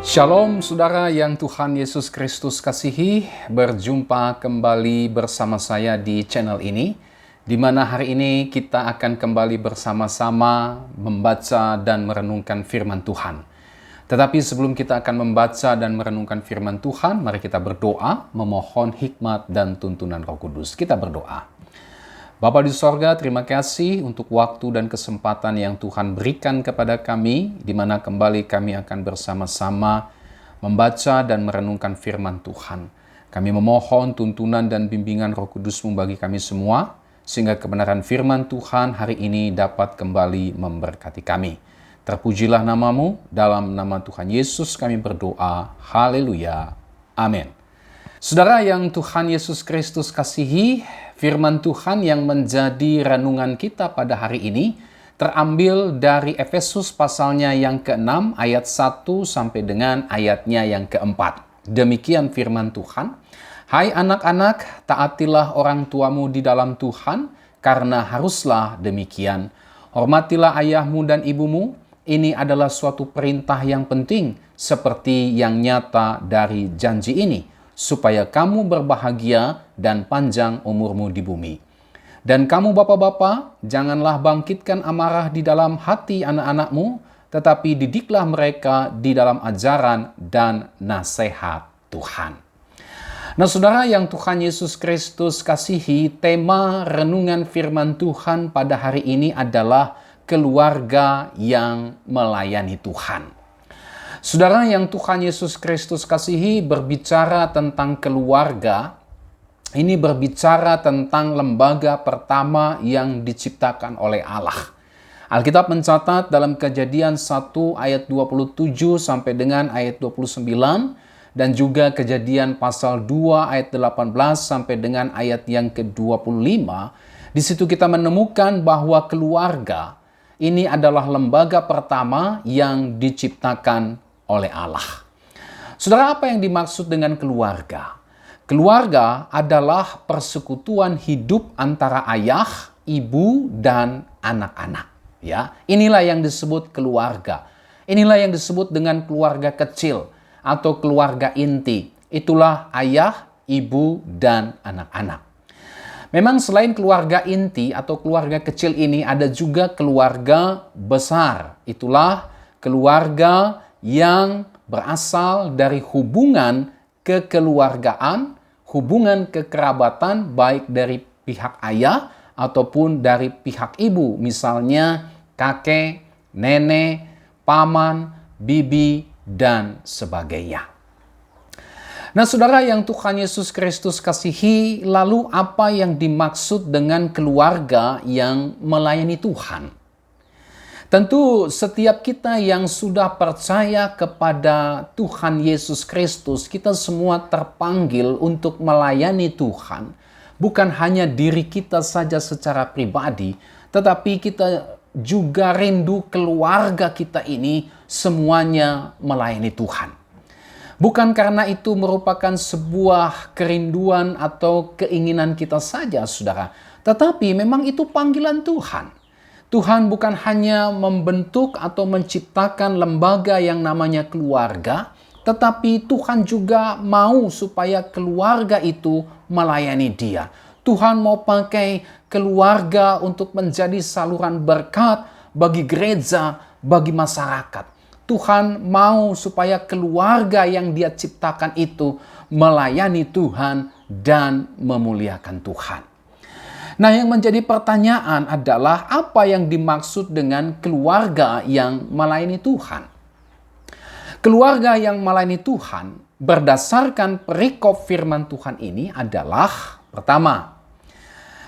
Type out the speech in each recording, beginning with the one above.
Shalom saudara yang Tuhan Yesus Kristus kasihi, berjumpa kembali bersama saya di channel ini, di mana hari ini kita akan kembali bersama-sama membaca dan merenungkan firman Tuhan. Tetapi sebelum kita akan membaca dan merenungkan firman Tuhan, mari kita berdoa, memohon hikmat dan tuntunan Roh Kudus. Kita berdoa. Bapa di sorga, terima kasih untuk waktu dan kesempatan yang Tuhan berikan kepada kami, di mana kembali kami akan bersama-sama membaca dan merenungkan firman Tuhan. Kami memohon tuntunan dan bimbingan Roh Kudus-Mu bagi kami semua, sehingga kebenaran firman Tuhan hari ini dapat kembali memberkati kami. Terpujilah nama-Mu, dalam nama Tuhan Yesus kami berdoa. Haleluya. Amin. Saudara yang Tuhan Yesus Kristus kasihi, firman Tuhan yang menjadi renungan kita pada hari ini terambil dari Efesus pasalnya yang ke-6 ayat 1 sampai dengan ayatnya yang ke-4. Demikian firman Tuhan. Hai anak-anak, taatilah orang tuamu di dalam Tuhan, karena haruslah demikian. Hormatilah ayahmu dan ibumu, ini adalah suatu perintah yang penting, seperti yang nyata dari janji ini, supaya kamu berbahagia dan panjang umurmu di bumi. Dan kamu bapak-bapak, janganlah bangkitkan amarah di dalam hati anak-anakmu, tetapi didiklah mereka di dalam ajaran dan nasihat Tuhan. Nah saudara yang Tuhan Yesus Kristus kasihi, tema renungan firman Tuhan pada hari ini adalah keluarga yang melayani Tuhan. Saudara yang Tuhan Yesus Kristus kasihi, berbicara tentang keluarga, ini berbicara tentang lembaga pertama yang diciptakan oleh Allah. Alkitab mencatat dalam Kejadian 1 ayat 27 sampai dengan ayat 29, dan juga Kejadian pasal 2 ayat 18 sampai dengan ayat yang ke-25. Di situ kita menemukan bahwa keluarga ini adalah lembaga pertama yang diciptakan oleh Allah. Saudara, apa yang dimaksud dengan keluarga? Keluarga adalah persekutuan hidup antara ayah, ibu, dan anak-anak. Ya, inilah yang disebut keluarga. Inilah yang disebut dengan keluarga kecil atau keluarga inti. Itulah ayah, ibu, dan anak-anak. Memang selain keluarga inti atau keluarga kecil ini, ada juga keluarga besar. Itulah keluarga yang berasal dari hubungan kekeluargaan, hubungan kekerabatan baik dari pihak ayah ataupun dari pihak ibu. Misalnya kakek, nenek, paman, bibi, dan sebagainya. Nah saudara yang Tuhan Yesus Kristus kasihi, lalu apa yang dimaksud dengan keluarga yang melayani Tuhan? Tentu setiap kita yang sudah percaya kepada Tuhan Yesus Kristus, kita semua terpanggil untuk melayani Tuhan. Bukan hanya diri kita saja secara pribadi, tetapi kita juga rindu keluarga kita ini semuanya melayani Tuhan. Bukan karena itu merupakan sebuah kerinduan atau keinginan kita saja, saudara. Tetapi memang itu panggilan Tuhan. Tuhan bukan hanya membentuk atau menciptakan lembaga yang namanya keluarga, tetapi Tuhan juga mau supaya keluarga itu melayani Dia. Tuhan mau pakai keluarga untuk menjadi saluran berkat bagi gereja, bagi masyarakat. Tuhan mau supaya keluarga yang Dia ciptakan itu melayani Tuhan dan memuliakan Tuhan. Nah, yang menjadi pertanyaan adalah apa yang dimaksud dengan keluarga yang melayani Tuhan? Keluarga yang melayani Tuhan berdasarkan perikop firman Tuhan ini adalah pertama,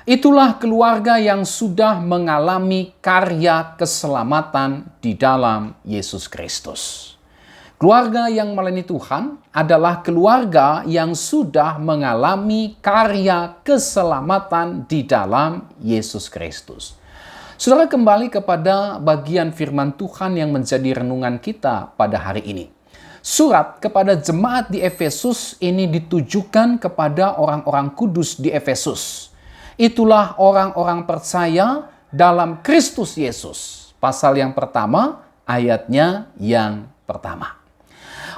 itulah keluarga yang sudah mengalami karya keselamatan di dalam Yesus Kristus. Keluarga yang melayani Tuhan adalah keluarga yang sudah mengalami karya keselamatan di dalam Yesus Kristus. Saudara, kembali kepada bagian firman Tuhan yang menjadi renungan kita pada hari ini. Surat kepada jemaat di Efesus ini ditujukan kepada orang-orang kudus di Efesus. Itulah orang-orang percaya dalam Kristus Yesus. Pasal yang pertama, ayatnya yang pertama.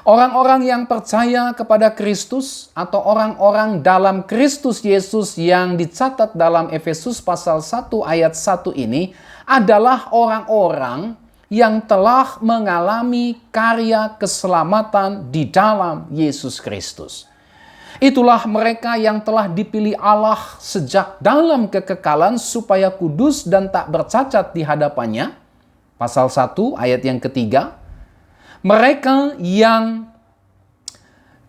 Orang-orang yang percaya kepada Kristus atau orang-orang dalam Kristus Yesus yang dicatat dalam Efesus pasal 1 ayat 1 ini adalah orang-orang yang telah mengalami karya keselamatan di dalam Yesus Kristus. Itulah mereka yang telah dipilih Allah sejak dalam kekekalan supaya kudus dan tak bercacat di hadapannya. Pasal 1 ayat yang ketiga. Mereka yang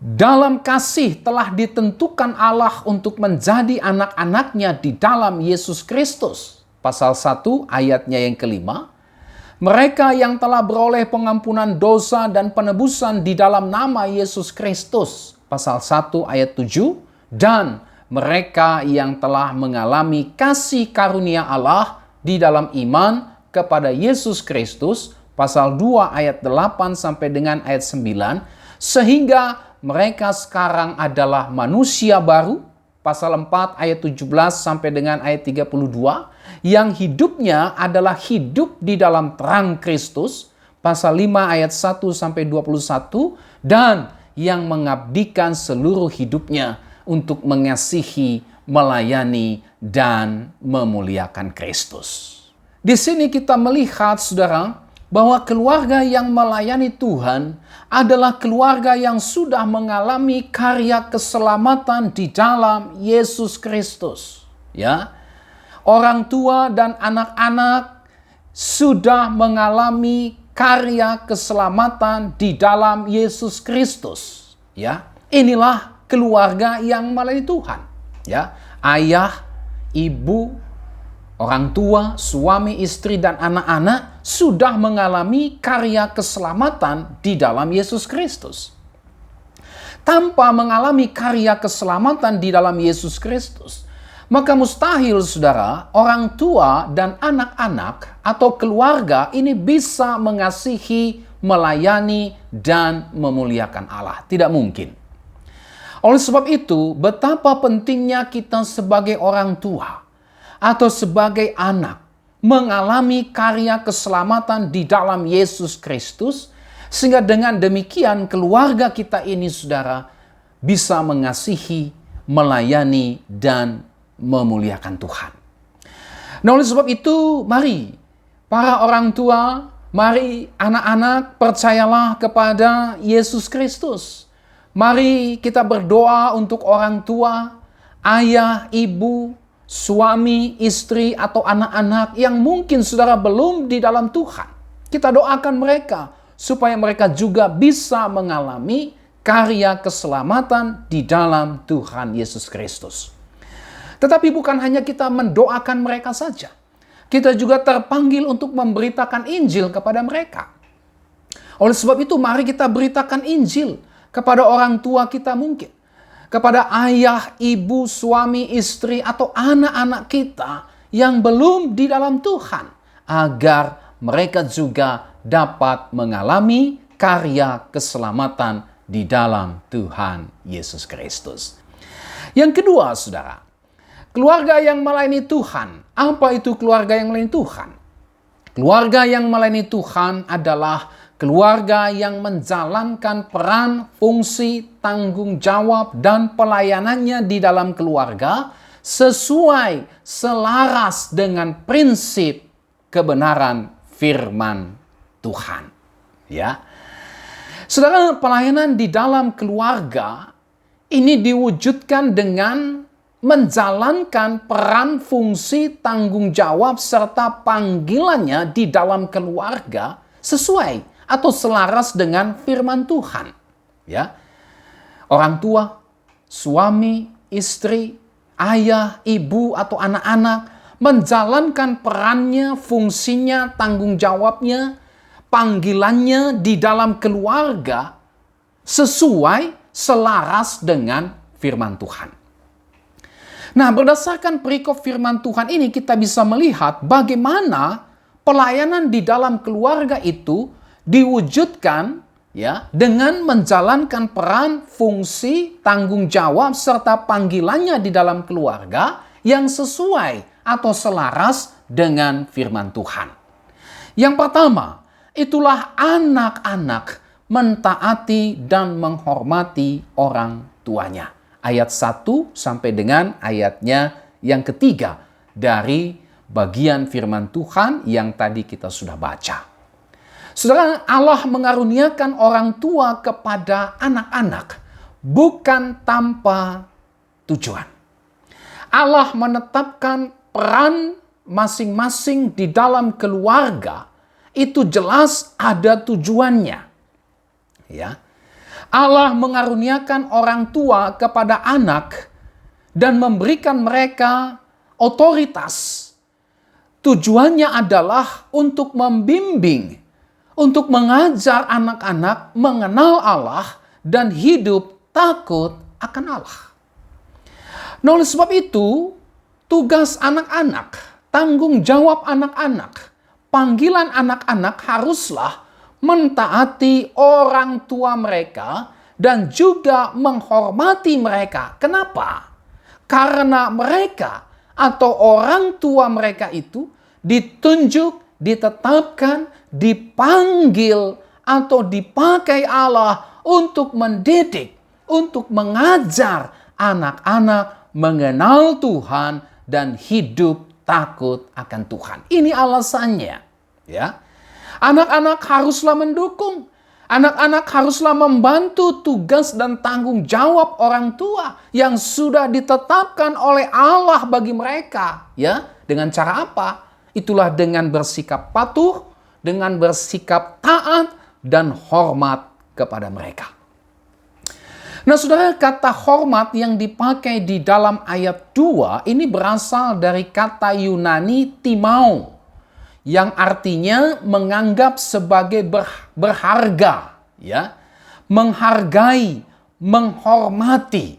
dalam kasih telah ditentukan Allah untuk menjadi anak-anaknya di dalam Yesus Kristus. Pasal 1 ayatnya yang kelima. Mereka yang telah beroleh pengampunan dosa dan penebusan di dalam nama Yesus Kristus. Pasal 1 ayat 7. Dan mereka yang telah mengalami kasih karunia Allah di dalam iman kepada Yesus Kristus. Pasal 2 ayat 8 sampai dengan ayat 9. Sehingga mereka sekarang adalah manusia baru. Pasal 4 ayat 17 sampai dengan ayat 32. Yang hidupnya adalah hidup di dalam terang Kristus. Pasal 5 ayat 1 sampai 21. Dan yang mengabdikan seluruh hidupnya untuk mengasihi, melayani, dan memuliakan Kristus. Di sini kita melihat, saudara, bahwa keluarga yang melayani Tuhan adalah keluarga yang sudah mengalami karya keselamatan di dalam Yesus Kristus. Ya, orang tua dan anak-anak sudah mengalami karya keselamatan di dalam Yesus Kristus. Ya, inilah keluarga yang melayani Tuhan. Ya, ayah, ibu, orang tua, suami, istri, dan anak-anak sudah mengalami karya keselamatan di dalam Yesus Kristus. Tanpa mengalami karya keselamatan di dalam Yesus Kristus, maka mustahil, saudara, orang tua dan anak-anak atau keluarga ini bisa mengasihi, melayani, dan memuliakan Allah. Tidak mungkin. Oleh sebab itu, betapa pentingnya kita sebagai orang tua atau sebagai anak mengalami karya keselamatan di dalam Yesus Kristus, sehingga dengan demikian keluarga kita ini, saudara, bisa mengasihi, melayani, dan memuliakan Tuhan. Nah, oleh sebab itu, mari para orang tua, mari anak-anak, percayalah kepada Yesus Kristus. Mari kita berdoa untuk orang tua, ayah, ibu, suami, istri, atau anak-anak yang mungkin saudara belum di dalam Tuhan. Kita doakan mereka supaya mereka juga bisa mengalami karya keselamatan di dalam Tuhan Yesus Kristus. Tetapi bukan hanya kita mendoakan mereka saja. Kita juga terpanggil untuk memberitakan Injil kepada mereka. Oleh sebab itu, mari kita beritakan Injil kepada orang tua kita mungkin. Kepada ayah, ibu, suami, istri, atau anak-anak kita yang belum di dalam Tuhan. Agar mereka juga dapat mengalami karya keselamatan di dalam Tuhan Yesus Kristus. Yang kedua, saudara, keluarga yang melayani Tuhan. Apa itu keluarga yang melayani Tuhan? Keluarga yang melayani Tuhan adalah keluarga yang menjalankan peran, fungsi, tanggung jawab, dan pelayanannya di dalam keluarga sesuai, selaras dengan prinsip kebenaran firman Tuhan. Ya, saudara, pelayanan di dalam keluarga ini diwujudkan dengan menjalankan peran, fungsi, tanggung jawab, serta panggilannya di dalam keluarga sesuai atau selaras dengan firman Tuhan. Ya, orang tua, suami, istri, ayah, ibu, atau anak-anak menjalankan perannya, fungsinya, tanggung jawabnya, panggilannya di dalam keluarga sesuai, selaras dengan firman Tuhan. Nah, berdasarkan perikop firman Tuhan ini kita bisa melihat bagaimana pelayanan di dalam keluarga itu diwujudkan ya dengan menjalankan peran, fungsi, tanggung jawab serta panggilannya di dalam keluarga yang sesuai atau selaras dengan firman Tuhan. Yang pertama, itulah anak-anak mentaati dan menghormati orang tuanya. Ayat 1 sampai dengan ayatnya yang ketiga dari bagian firman Tuhan yang tadi kita sudah baca. Saudara, Allah mengaruniakan orang tua kepada anak-anak bukan tanpa tujuan. Allah menetapkan peran masing-masing di dalam keluarga, itu jelas ada tujuannya. Ya. Allah mengaruniakan orang tua kepada anak dan memberikan mereka otoritas. Tujuannya adalah untuk membimbing, untuk mengajar anak-anak mengenal Allah dan hidup takut akan Allah. Nah, oleh sebab itu, tugas anak-anak, tanggung jawab anak-anak, panggilan anak-anak haruslah mentaati orang tua mereka dan juga menghormati mereka. Kenapa? Karena mereka atau orang tua mereka itu ditunjuk, ditetapkan, dipanggil atau dipakai Allah untuk mendidik, untuk mengajar anak-anak mengenal Tuhan dan hidup takut akan Tuhan. Ini alasannya, ya. Anak-anak haruslah mendukung. Anak-anak haruslah membantu tugas dan tanggung jawab orang tua yang sudah ditetapkan oleh Allah bagi mereka, ya. Dengan cara apa? Itulah dengan bersikap patuh, dengan bersikap taat dan hormat kepada mereka. Nah, saudara, kata hormat yang dipakai di dalam ayat 2 ini berasal dari kata Yunani timao, yang artinya menganggap sebagai berharga, ya, menghargai, menghormati.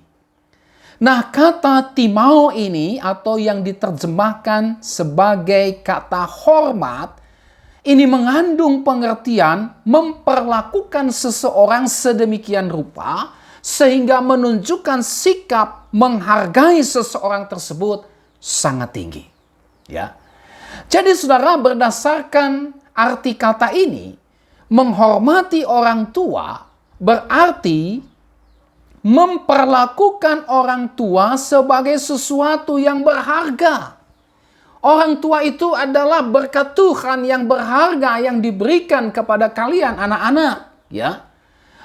Nah, kata timao ini atau yang diterjemahkan sebagai kata hormat ini mengandung pengertian memperlakukan seseorang sedemikian rupa sehingga menunjukkan sikap menghargai seseorang tersebut sangat tinggi. Ya. Jadi saudara, berdasarkan arti kata ini, menghormati orang tua berarti memperlakukan orang tua sebagai sesuatu yang berharga. Orang tua itu adalah berkat Tuhan yang berharga yang diberikan kepada kalian anak-anak, ya.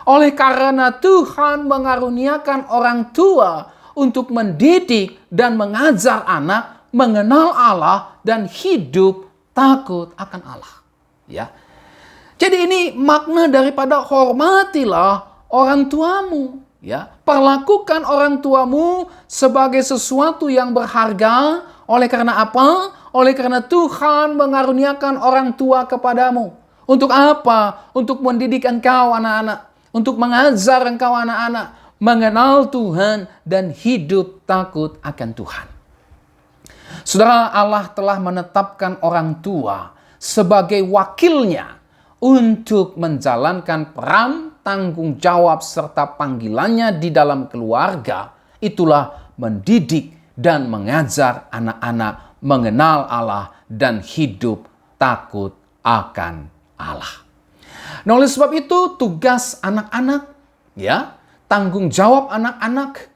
Oleh karena Tuhan mengaruniakan orang tua untuk mendidik dan mengajar anak mengenal Allah dan hidup takut akan Allah, ya. Jadi ini makna daripada hormatilah orang tuamu, ya. Perlakukan orang tuamu sebagai sesuatu yang berharga. Oleh karena apa? Oleh karena Tuhan mengaruniakan orang tua kepadamu. Untuk apa? Untuk mendidik engkau anak-anak. Untuk mengajar engkau anak-anak mengenal Tuhan dan hidup takut akan Tuhan. Saudara, Allah telah menetapkan orang tua sebagai wakilnya untuk menjalankan peran, tanggung jawab, serta panggilannya di dalam keluarga. Itulah mendidik dan mengajar anak-anak mengenal Allah dan hidup takut akan Allah. Nah, oleh sebab itu tugas anak-anak, ya, tanggung jawab anak-anak,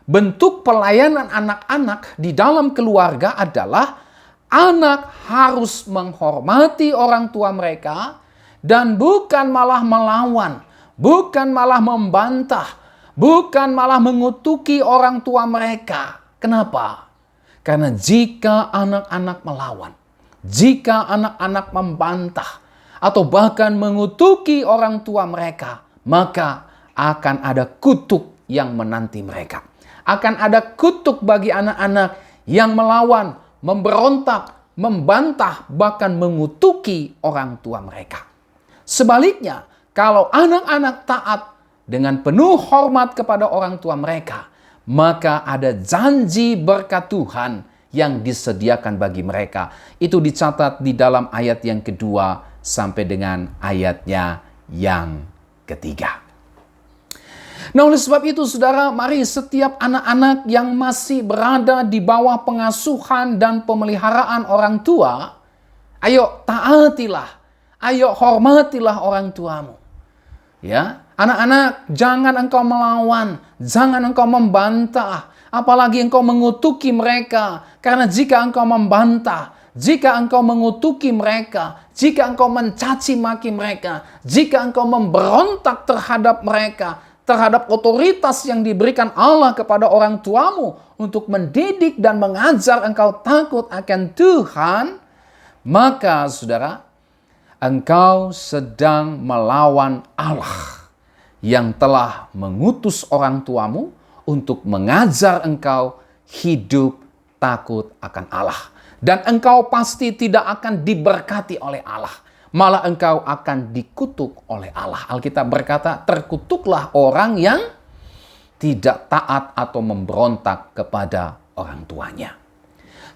bentuk pelayanan anak-anak di dalam keluarga adalah anak harus menghormati orang tua mereka dan bukan malah melawan, bukan malah membantah, bukan malah mengutuki orang tua mereka. Kenapa? Karena jika anak-anak melawan, jika anak-anak membantah, atau bahkan mengutuki orang tua mereka, maka akan ada kutuk yang menanti mereka. Akan ada kutuk bagi anak-anak yang melawan, memberontak, membantah, bahkan mengutuki orang tua mereka. Sebaliknya, kalau anak-anak taat dengan penuh hormat kepada orang tua mereka, maka ada janji berkat Tuhan yang disediakan bagi mereka. Itu dicatat di dalam ayat yang kedua sampai dengan ayatnya yang ketiga. Nah, oleh sebab itu saudara, mari setiap anak-anak yang masih berada di bawah pengasuhan dan pemeliharaan orang tua, ayo taatilah, ayo hormatilah orang tuamu. Ya, anak-anak, jangan engkau melawan, jangan engkau membantah, apalagi engkau mengutuki mereka. Karena jika engkau membantah, jika engkau mengutuki mereka, jika engkau mencaci maki mereka, jika engkau memberontak terhadap mereka, terhadap otoritas yang diberikan Allah kepada orang tuamu untuk mendidik dan mengajar engkau takut akan Tuhan, maka saudara, engkau sedang melawan Allah yang telah mengutus orang tuamu untuk mengajar engkau hidup takut akan Allah. Dan engkau pasti tidak akan diberkati oleh Allah. Malah engkau akan dikutuk oleh Allah. Alkitab berkata, terkutuklah orang yang tidak taat atau memberontak kepada orang tuanya.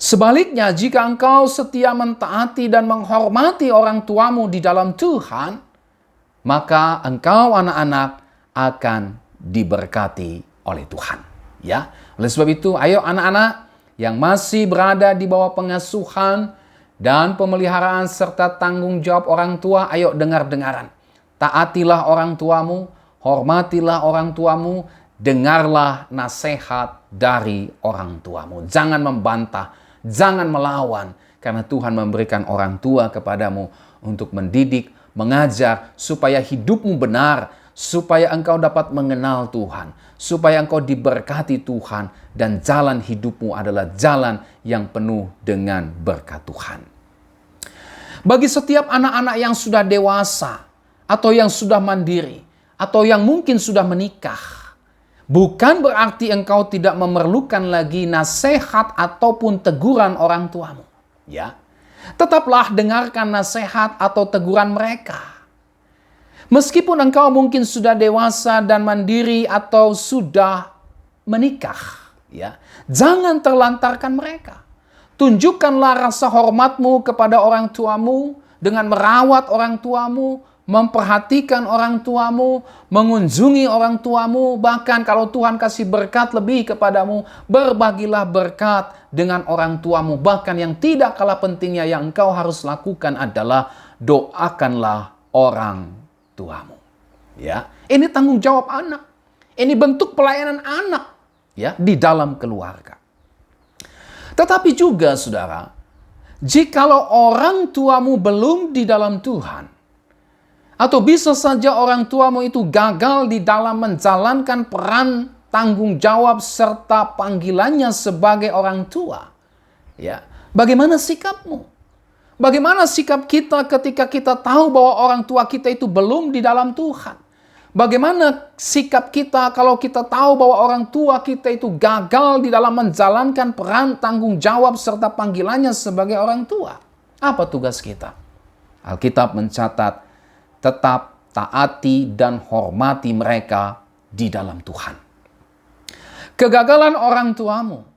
Sebaliknya, jika engkau setia mentaati dan menghormati orang tuamu di dalam Tuhan, maka engkau anak-anak akan diberkati oleh Tuhan. Ya, oleh sebab itu, ayo anak-anak yang masih berada di bawah pengasuhan dan pemeliharaan serta tanggung jawab orang tua, ayo dengar-dengaran. Taatilah orang tuamu, hormatilah orang tuamu, dengarlah nasihat dari orang tuamu. Jangan membantah, jangan melawan, karena Tuhan memberikan orang tua kepadamu untuk mendidik, mengajar, supaya hidupmu benar, supaya engkau dapat mengenal Tuhan, supaya engkau diberkati Tuhan, dan jalan hidupmu adalah jalan yang penuh dengan berkat Tuhan. Bagi setiap anak-anak yang sudah dewasa, atau yang sudah mandiri, atau yang mungkin sudah menikah, bukan berarti engkau tidak memerlukan lagi nasihat ataupun teguran orang tuamu. Ya, tetaplah dengarkan nasihat atau teguran mereka. Meskipun engkau mungkin sudah dewasa dan mandiri atau sudah menikah, ya, jangan terlantarkan mereka. Tunjukkanlah rasa hormatmu kepada orang tuamu dengan merawat orang tuamu, memperhatikan orang tuamu, mengunjungi orang tuamu, bahkan kalau Tuhan kasih berkat lebih kepadamu, berbagilah berkat dengan orang tuamu. Bahkan yang tidak kalah pentingnya yang engkau harus lakukan adalah doakanlah orang tuamu. Ya, ini tanggung jawab anak. Ini bentuk pelayanan anak, ya, di dalam keluarga. Tetapi juga saudara, jikalau orang tuamu belum di dalam Tuhan, atau bisa saja orang tuamu itu gagal di dalam menjalankan peran tanggung jawab serta panggilannya sebagai orang tua. Ya, bagaimana sikapmu? Bagaimana sikap kita ketika kita tahu bahwa orang tua kita itu belum di dalam Tuhan? Bagaimana sikap kita kalau kita tahu bahwa orang tua kita itu gagal di dalam menjalankan peran tanggung jawab serta panggilannya sebagai orang tua? Apa tugas kita? Alkitab mencatat, tetap taati dan hormati mereka di dalam Tuhan. Kegagalan orang tuamu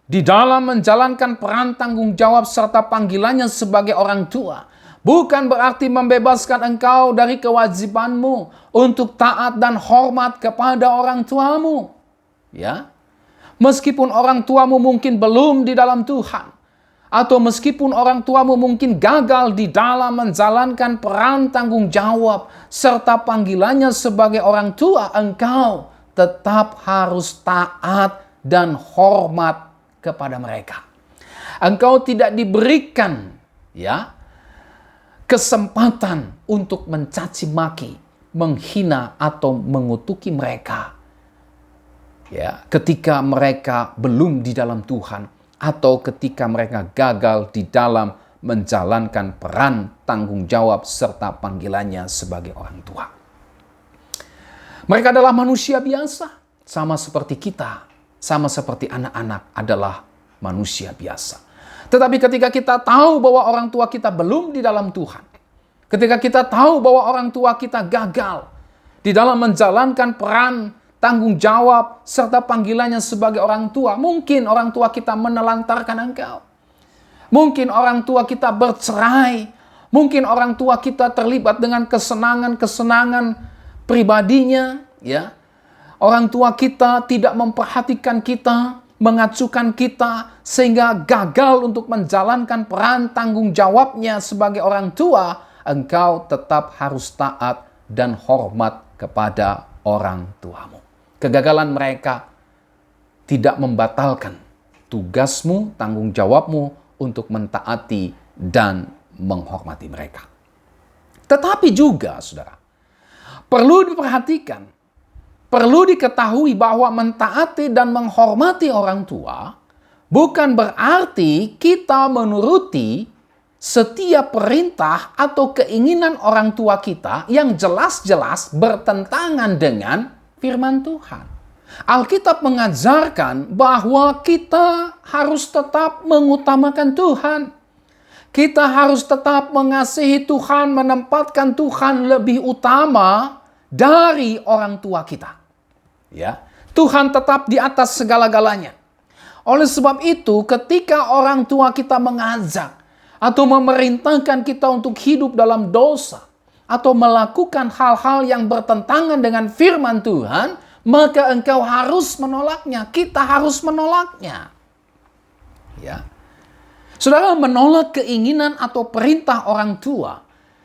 di dalam menjalankan peran tanggung jawab serta panggilannya sebagai orang tua bukan berarti membebaskan engkau dari kewajibanmu untuk taat dan hormat kepada orang tuamu. Ya, meskipun orang tuamu mungkin belum di dalam Tuhan, atau meskipun orang tuamu mungkin gagal di dalam menjalankan peran tanggung jawab serta panggilannya sebagai orang tua, engkau tetap harus taat dan hormat kepada mereka. Engkau tidak diberikan, ya, kesempatan untuk mencaci maki, menghina atau mengutuki mereka. Ya, ketika mereka belum di dalam Tuhan, atau ketika mereka gagal di dalam menjalankan peran tanggung jawab serta panggilannya sebagai orang tua. Mereka adalah manusia biasa, sama seperti kita, sama seperti anak-anak adalah manusia biasa. Tetapi ketika kita tahu bahwa orang tua kita belum di dalam Tuhan, ketika kita tahu bahwa orang tua kita gagal di dalam menjalankan peran tanggung jawab serta panggilannya sebagai orang tua, mungkin orang tua kita menelantarkan engkau. Mungkin orang tua kita bercerai. Mungkin orang tua kita terlibat dengan kesenangan-kesenangan pribadinya. Ya, orang tua kita tidak memperhatikan kita, mengacukan kita, sehingga gagal untuk menjalankan peran tanggung jawabnya sebagai orang tua. Engkau tetap harus taat dan hormat kepada orang tuamu. Kegagalan mereka tidak membatalkan tugasmu, tanggung jawabmu untuk mentaati dan menghormati mereka. Tetapi juga, saudara, perlu diperhatikan, perlu diketahui bahwa mentaati dan menghormati orang tua bukan berarti kita menuruti setiap perintah atau keinginan orang tua kita yang jelas-jelas bertentangan dengan firman Tuhan. Alkitab mengajarkan bahwa kita harus tetap mengutamakan Tuhan. Kita harus tetap mengasihi Tuhan, menempatkan Tuhan lebih utama dari orang tua kita. Ya, Tuhan tetap di atas segala-galanya. Oleh sebab itu, ketika orang tua kita mengajak atau memerintahkan kita untuk hidup dalam dosa, atau melakukan hal-hal yang bertentangan dengan firman Tuhan, maka engkau harus menolaknya. Kita harus menolaknya. Ya. Saudara, menolak keinginan atau perintah orang tua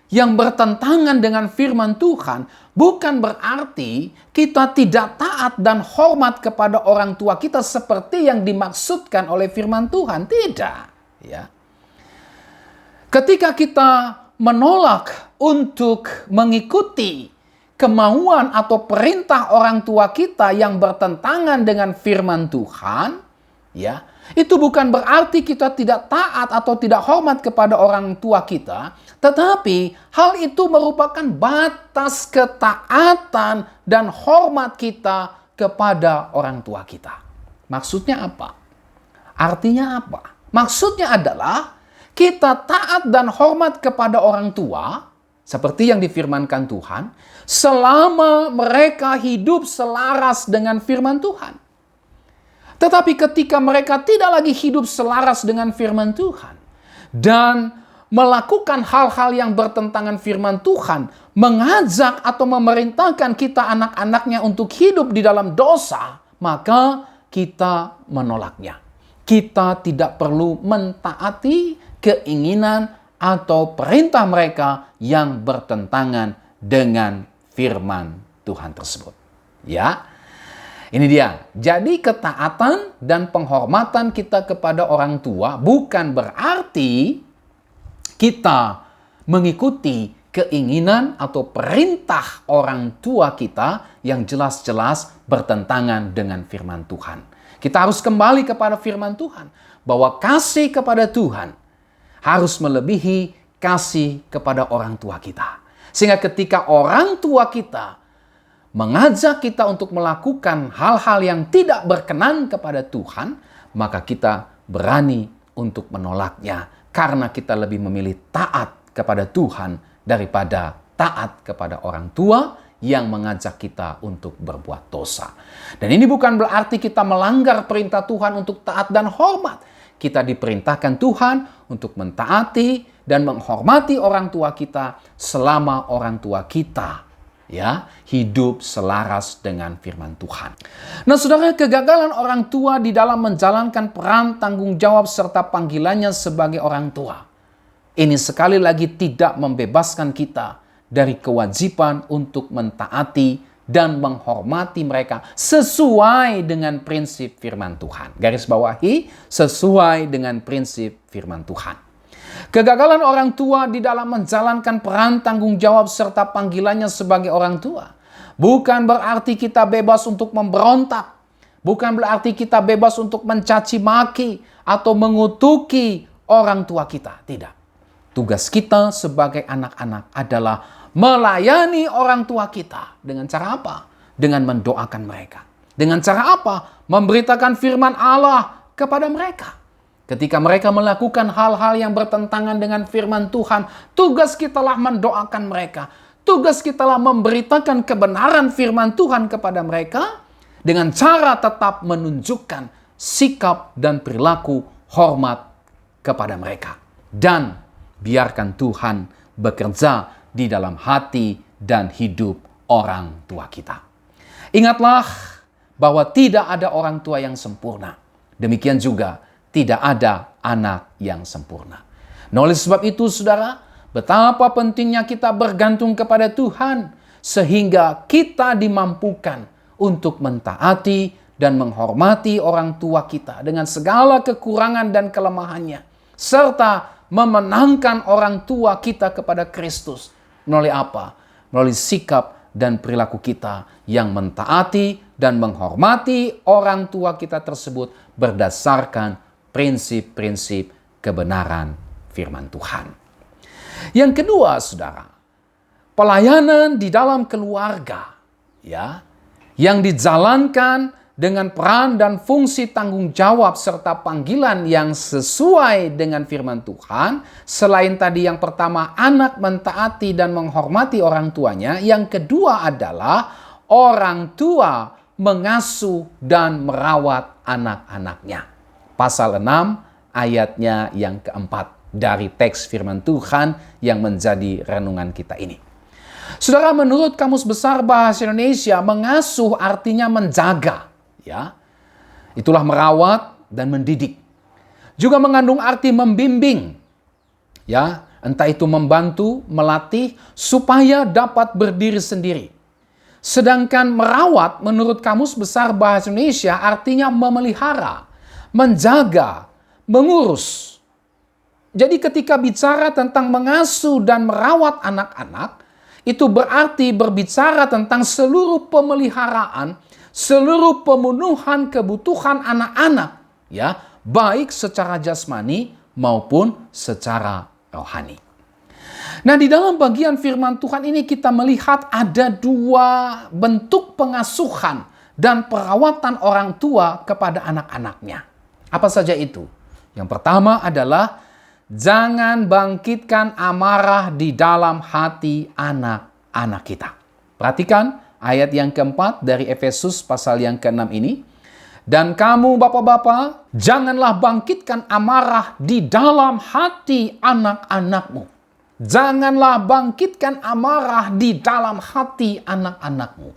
yang bertentangan dengan firman Tuhan bukan berarti kita tidak taat dan hormat kepada orang tua kita seperti yang dimaksudkan oleh firman Tuhan. Tidak. Ya. Ketika kita menolak untuk mengikuti kemauan atau perintah orang tua kita yang bertentangan dengan firman Tuhan, ya, itu bukan berarti kita tidak taat atau tidak hormat kepada orang tua kita, tetapi hal itu merupakan batas ketaatan dan hormat kita kepada orang tua kita. Maksudnya apa? Artinya apa? Maksudnya adalah kita taat dan hormat kepada orang tua, seperti yang difirmankan Tuhan, selama mereka hidup selaras dengan firman Tuhan. Tetapi ketika mereka tidak lagi hidup selaras dengan firman Tuhan, dan melakukan hal-hal yang bertentangan firman Tuhan, mengajak atau memerintahkan kita anak-anaknya untuk hidup di dalam dosa, maka kita menolaknya. Kita tidak perlu mentaati keinginan atau perintah mereka yang bertentangan dengan firman Tuhan tersebut. Ya, ini dia. Jadi ketaatan dan penghormatan kita kepada orang tua bukan berarti kita mengikuti keinginan atau perintah orang tua kita yang jelas-jelas bertentangan dengan firman Tuhan. Kita harus kembali kepada firman Tuhan bahwa kasih kepada Tuhan harus melebihi kasih kepada orang tua kita. Sehingga ketika orang tua kita mengajak kita untuk melakukan hal-hal yang tidak berkenan kepada Tuhan, maka kita berani untuk menolaknya. Karena kita lebih memilih taat kepada Tuhan daripada taat kepada orang tua yang mengajak kita untuk berbuat dosa. Dan ini bukan berarti kita melanggar perintah Tuhan untuk taat dan hormat. Kita diperintahkan Tuhan untuk mentaati dan menghormati orang tua kita selama orang tua kita hidup selaras dengan firman Tuhan. Nah, saudara, kegagalan orang tua di dalam menjalankan peran tanggung jawab serta panggilannya sebagai orang tua, ini sekali lagi tidak membebaskan kita dari kewajiban untuk mentaati dan menghormati mereka sesuai dengan prinsip firman Tuhan. Garis bawahi, sesuai dengan prinsip firman Tuhan. Kegagalan orang tua di dalam menjalankan peran tanggung jawab serta panggilannya sebagai orang tua bukan berarti kita bebas untuk memberontak. Bukan berarti kita bebas untuk mencaci maki atau mengutuki orang tua kita. Tidak. Tugas kita sebagai anak-anak adalah melayani orang tua kita. Dengan cara apa? Dengan mendoakan mereka. Dengan cara apa? Memberitakan firman Allah kepada mereka. Ketika mereka melakukan hal-hal yang bertentangan dengan firman Tuhan, tugas kitalah mendoakan mereka. Tugas kitalah memberitakan kebenaran firman Tuhan kepada mereka dengan cara tetap menunjukkan sikap dan perilaku hormat kepada mereka. Dan biarkan Tuhan bekerja di dalam hati dan hidup orang tua kita. Ingatlah bahwa tidak ada orang tua yang sempurna. Demikian juga tidak ada anak yang sempurna. Nah, oleh sebab itu, saudara, betapa pentingnya kita bergantung kepada Tuhan sehingga kita dimampukan untuk mentaati dan menghormati orang tua kita dengan segala kekurangan dan kelemahannya, serta memenangkan orang tua kita kepada Kristus. Melalui apa? Melalui sikap dan perilaku kita yang mentaati dan menghormati orang tua kita tersebut berdasarkan prinsip-prinsip kebenaran firman Tuhan. Yang kedua, saudara, pelayanan di dalam keluarga, ya, yang dijalankan dengan peran dan fungsi tanggung jawab serta panggilan yang sesuai dengan firman Tuhan. Selain tadi yang pertama, anak mentaati dan menghormati orang tuanya. Yang kedua adalah orang tua mengasuh dan merawat anak-anaknya. Pasal 6 ayatnya yang keempat dari teks firman Tuhan yang menjadi renungan kita ini. Saudara, menurut Kamus Besar Bahasa Indonesia, mengasuh artinya menjaga. Ya, itulah merawat dan mendidik. Juga mengandung arti membimbing. Ya, entah itu membantu, melatih supaya dapat berdiri sendiri. Sedangkan merawat menurut Kamus Besar Bahasa Indonesia artinya memelihara, menjaga, mengurus. Jadi ketika bicara tentang mengasuh dan merawat anak-anak, itu berarti berbicara tentang seluruh pemeliharaan, seluruh pemenuhan kebutuhan anak-anak, ya, baik secara jasmani maupun secara rohani. Nah, di dalam bagian firman Tuhan ini kita melihat ada dua bentuk pengasuhan dan perawatan orang tua kepada anak-anaknya. Apa saja itu? Yang pertama adalah jangan bangkitkan amarah di dalam hati anak-anak kita. Perhatikan ayat yang keempat dari Efesus pasal yang ke-6 ini. Dan kamu bapak-bapak, janganlah bangkitkan amarah di dalam hati anak-anakmu. Janganlah bangkitkan amarah di dalam hati anak-anakmu.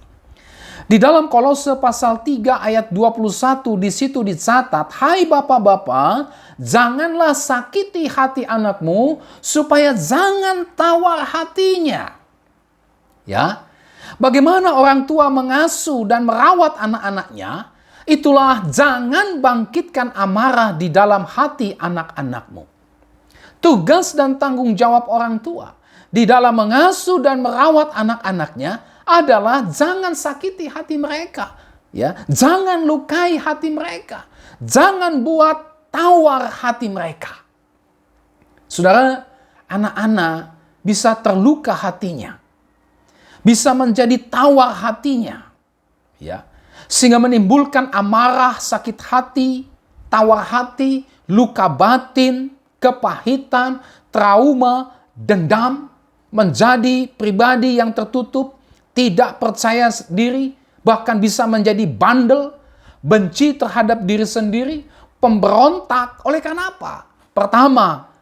Di dalam Kolose pasal 3 ayat 21 di situ dicatat, hai bapak-bapak, janganlah sakiti hati anakmu supaya jangan tawar hatinya. Ya. Bagaimana orang tua mengasuh dan merawat anak-anaknya, itulah jangan bangkitkan amarah di dalam hati anak-anakmu. Tugas dan tanggung jawab orang tua di dalam mengasuh dan merawat anak-anaknya adalah jangan sakiti hati mereka, ya, jangan lukai hati mereka, jangan buat tawar hati mereka. Saudara, anak-anak bisa terluka hatinya, bisa menjadi tawar hatinya, ya, sehingga menimbulkan amarah, sakit hati, tawar hati, luka batin, kepahitan, trauma, dendam, menjadi pribadi yang tertutup, tidak percaya diri, bahkan bisa menjadi bandel, benci terhadap diri sendiri, pemberontak. Oleh karena apa? Pertama,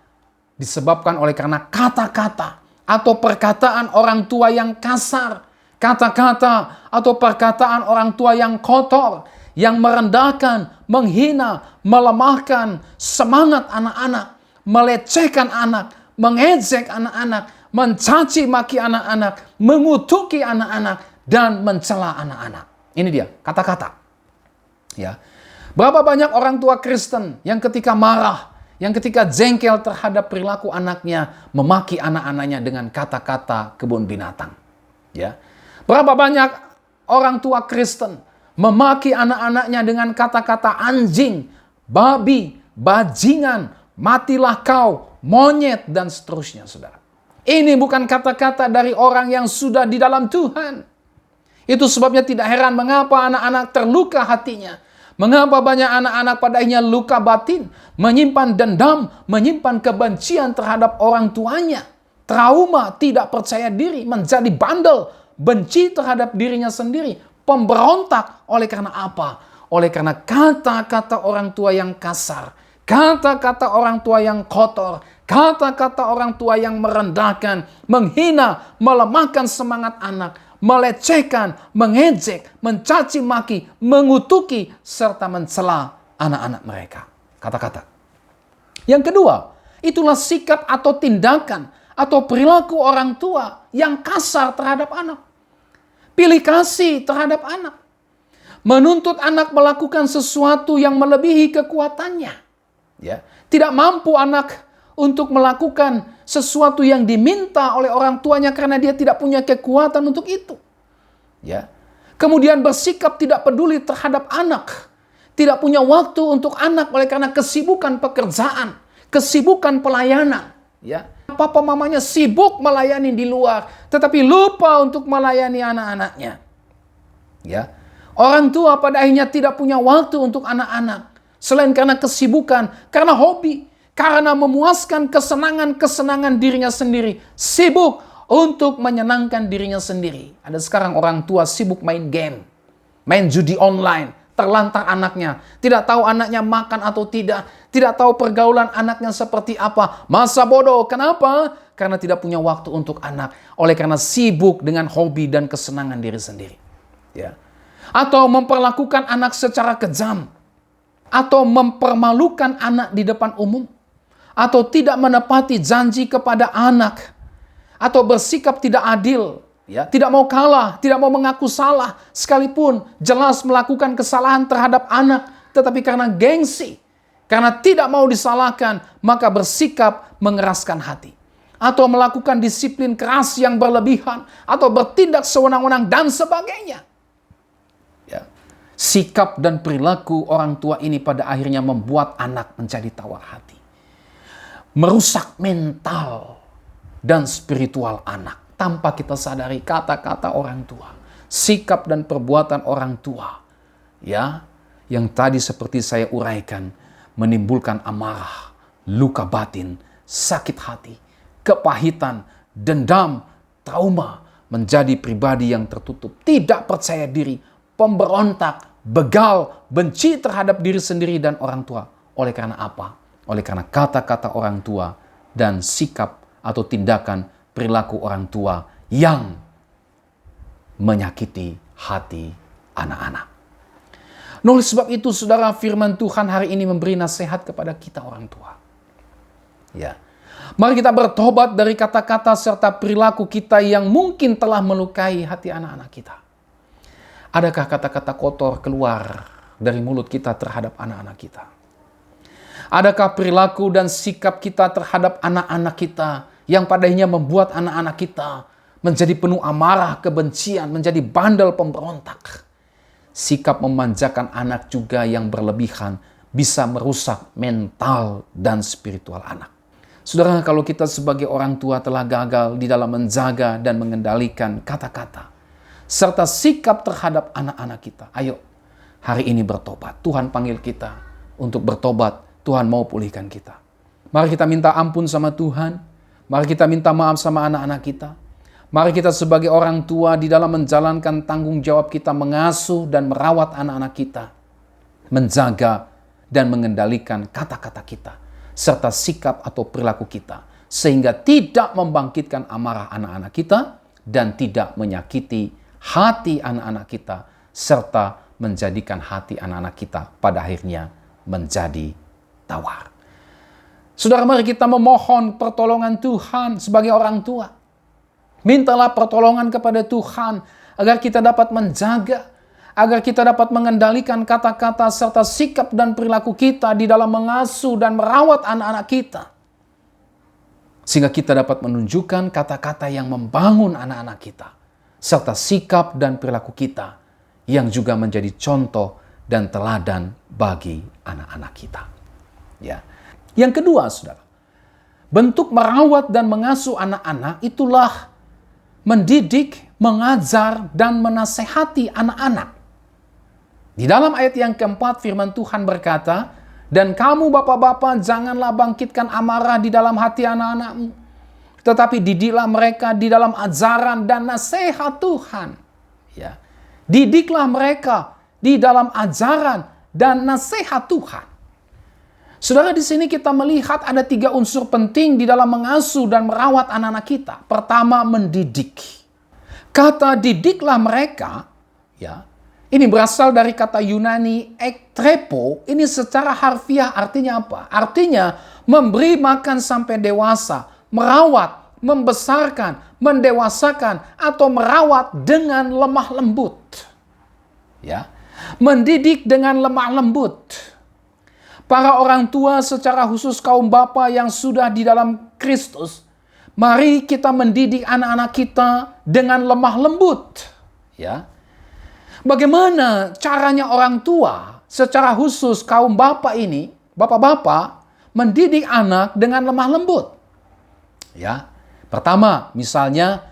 disebabkan oleh karena kata-kata atau perkataan orang tua yang kasar, kata-kata atau perkataan orang tua yang kotor, yang merendahkan, menghina, melemahkan semangat anak-anak, melecehkan anak, mengejek anak-anak, mencaci maki anak-anak, mengutuki anak-anak, dan mencela anak-anak. Ini dia, kata-kata. Ya. Berapa banyak orang tua Kristen yang ketika marah, yang ketika jengkel terhadap perilaku anaknya, memaki anak-anaknya dengan kata-kata kebun binatang. Ya. Berapa banyak orang tua Kristen memaki anak-anaknya dengan kata-kata anjing, babi, bajingan, matilah kau, monyet, dan seterusnya, saudara. Ini bukan kata-kata dari orang yang sudah di dalam Tuhan. Itu sebabnya tidak heran mengapa anak-anak terluka hatinya. Mengapa banyak anak-anak pada akhirnya luka batin, menyimpan dendam, menyimpan kebencian terhadap orang tuanya. Trauma, tidak percaya diri, menjadi bandel, benci terhadap dirinya sendiri, pemberontak. Oleh karena apa? Oleh karena kata-kata orang tua yang kasar, kata-kata orang tua yang kotor, kata-kata orang tua yang merendahkan, menghina, melemahkan semangat anak, melecehkan, mengejek, mencaci maki, mengutuki, serta mencela anak-anak mereka. Kata-kata. Yang kedua, itulah sikap atau tindakan atau perilaku orang tua yang kasar terhadap anak. pilih kasih terhadap anak. Menuntut anak melakukan sesuatu yang melebihi kekuatannya. Ya. Tidak mampu anak untuk melakukan sesuatu yang diminta oleh orang tuanya karena dia tidak punya kekuatan untuk itu. Ya. Kemudian bersikap tidak peduli terhadap anak. Tidak punya waktu untuk anak oleh karena kesibukan pekerjaan, kesibukan pelayanan. Ya. Papa mamanya sibuk melayani di luar, tetapi lupa untuk melayani anak-anaknya. Ya. Orang tua pada akhirnya tidak punya waktu untuk anak-anak. Selain karena kesibukan, karena hobi, karena memuaskan kesenangan-kesenangan dirinya sendiri. Sibuk untuk menyenangkan dirinya sendiri. Ada sekarang orang tua sibuk main game, main judi online, terlantar anaknya. Tidak tahu anaknya makan atau tidak. Tidak tahu pergaulan anaknya seperti apa. Masa bodoh. Kenapa? Karena tidak punya waktu untuk anak. Oleh karena sibuk dengan hobi dan kesenangan diri sendiri. Ya. Atau memperlakukan anak secara kejam. Atau mempermalukan anak di depan umum. Atau tidak menepati janji kepada anak. Atau bersikap tidak adil. Ya, tidak mau kalah, tidak mau mengaku salah. Sekalipun jelas melakukan kesalahan terhadap anak. Tetapi karena gengsi, karena tidak mau disalahkan, maka bersikap mengeraskan hati. Atau melakukan disiplin keras yang berlebihan. Atau bertindak sewenang-wenang dan sebagainya. Sikap dan perilaku orang tua ini pada akhirnya membuat anak menjadi tawar hati. Merusak mental dan spiritual anak. Tanpa kita sadari kata-kata orang tua. Sikap dan perbuatan orang tua. Ya, yang tadi seperti saya uraikan. Menimbulkan amarah, luka batin, sakit hati, kepahitan, dendam, trauma. Menjadi pribadi yang tertutup, tidak percaya diri, pemberontak, begal, benci terhadap diri sendiri dan orang tua. Oleh karena apa? Oleh karena kata-kata orang tua dan sikap atau tindakan perilaku orang tua yang menyakiti hati anak-anak. Oleh sebab itu, saudara, firman Tuhan hari ini memberi nasihat kepada kita orang tua. Ya. Mari kita bertobat dari kata-kata serta perilaku kita yang mungkin telah melukai hati anak-anak kita. Adakah kata-kata kotor keluar dari mulut kita terhadap anak-anak kita? Adakah perilaku dan sikap kita terhadap anak-anak kita yang padanya membuat anak-anak kita menjadi penuh amarah, kebencian, menjadi bandel pemberontak? Sikap memanjakan anak juga yang berlebihan bisa merusak mental dan spiritual anak. Saudara, kalau kita sebagai orang tua telah gagal di dalam menjaga dan mengendalikan kata-kata serta sikap terhadap anak-anak kita. Ayo, hari ini bertobat. Tuhan panggil kita untuk bertobat. Tuhan mau pulihkan kita. Mari kita minta ampun sama Tuhan. Mari kita minta maaf sama anak-anak kita. Mari kita sebagai orang tua di dalam menjalankan tanggung jawab kita mengasuh dan merawat anak-anak kita. Menjaga dan mengendalikan kata-kata kita. Serta sikap atau perilaku kita. Sehingga tidak membangkitkan amarah anak-anak kita. Dan tidak menyakiti hati anak-anak kita, serta menjadikan hati anak-anak kita pada akhirnya menjadi tawar. Saudara, mari kita memohon pertolongan Tuhan sebagai orang tua. Mintalah pertolongan kepada Tuhan agar kita dapat menjaga, agar kita dapat mengendalikan kata-kata serta sikap dan perilaku kita di dalam mengasuh dan merawat anak-anak kita. Sehingga kita dapat menunjukkan kata-kata yang membangun anak-anak kita. Serta sikap dan perilaku kita yang juga menjadi contoh dan teladan bagi anak-anak kita. Ya. Yang kedua, saudara, bentuk merawat dan mengasuh anak-anak itulah mendidik, mengajar, dan menasehati anak-anak. Di dalam ayat yang keempat, firman Tuhan berkata, "Dan kamu bapak-bapak janganlah bangkitkan amarah di dalam hati anak-anakmu, tetapi didiklah mereka di dalam ajaran dan nasihat Tuhan." Ya. Didiklah mereka di dalam ajaran dan nasihat Tuhan. Saudara, di sini kita melihat ada 3 unsur penting di dalam mengasuh dan merawat anak-anak kita. Pertama, mendidik. Kata didiklah mereka, ya, ini berasal dari kata Yunani ektrepo. Ini secara harfiah artinya apa? Artinya memberi makan sampai dewasa, merawat, membesarkan, mendewasakan, atau merawat dengan lemah lembut. Ya, mendidik dengan lemah lembut. Para orang tua secara khusus kaum bapa yang sudah di dalam Kristus, mari kita mendidik anak-anak kita dengan lemah lembut. Ya. Bagaimana caranya orang tua secara khusus kaum bapa ini, bapak-bapak, mendidik anak dengan lemah lembut? Ya. Pertama, misalnya,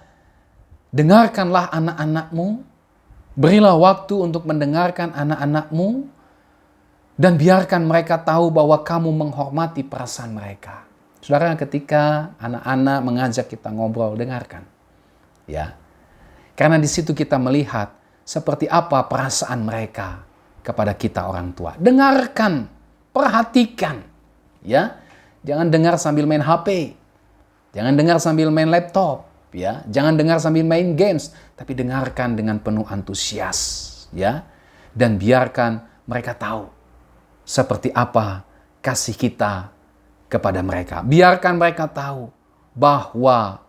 dengarkanlah anak-anakmu, berilah waktu untuk mendengarkan anak-anakmu, dan biarkan mereka tahu bahwa kamu menghormati perasaan mereka. Saudara, ketika anak-anak mengajak kita ngobrol, dengarkan. Ya. Karena di situ kita melihat seperti apa perasaan mereka kepada kita orang tua. Dengarkan, perhatikan. Ya. Jangan dengar sambil main HP. Jangan dengar sambil main laptop. Ya. Jangan dengar sambil main games, tapi dengarkan dengan penuh antusias. Ya. Dan biarkan mereka tahu seperti apa kasih kita kepada mereka. Biarkan mereka tahu bahwa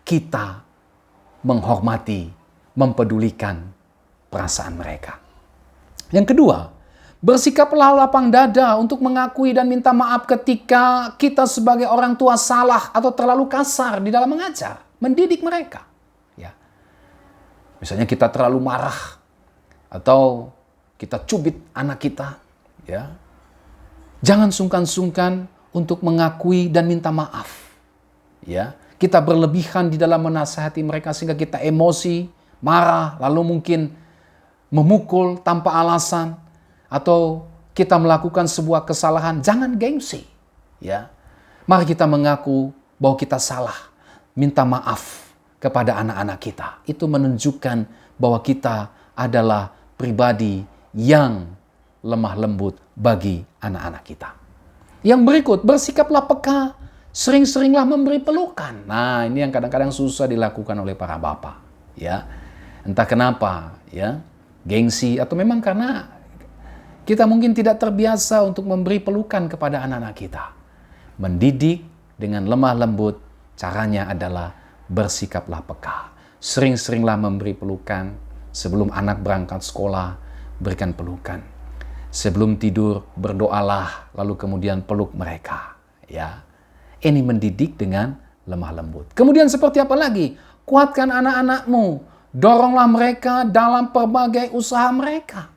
kita menghormati, mempedulikan perasaan mereka. Yang kedua, bersikaplah lapang dada untuk mengakui dan minta maaf ketika kita sebagai orang tua salah atau terlalu kasar di dalam mengajar, mendidik mereka. Ya. Misalnya kita terlalu marah atau kita cubit anak kita, ya. Jangan sungkan-sungkan untuk mengakui dan minta maaf. Ya, kita berlebihan di dalam menasihati mereka sehingga kita emosi, marah, lalu mungkin memukul tanpa alasan atau kita melakukan sebuah kesalahan. Jangan gengsi. Ya. Mari kita mengaku bahwa kita salah, minta maaf kepada anak-anak kita. Itu menunjukkan bahwa kita adalah pribadi yang lemah lembut bagi anak-anak kita. Yang berikut, bersikaplah peka, sering-seringlah memberi pelukan. Nah, ini yang kadang-kadang susah dilakukan oleh para bapak. Ya, entah kenapa, ya, gengsi atau memang karena kita mungkin tidak terbiasa untuk memberi pelukan kepada anak-anak kita. Mendidik dengan lemah lembut, caranya adalah bersikaplah peka. Sering-seringlah memberi pelukan. Sebelum anak berangkat sekolah, berikan pelukan. Sebelum tidur, berdoalah, lalu kemudian peluk mereka. Ya, ini mendidik dengan lemah lembut. Kemudian seperti apa lagi? Kuatkan anak-anakmu, doronglah mereka dalam berbagai usaha mereka.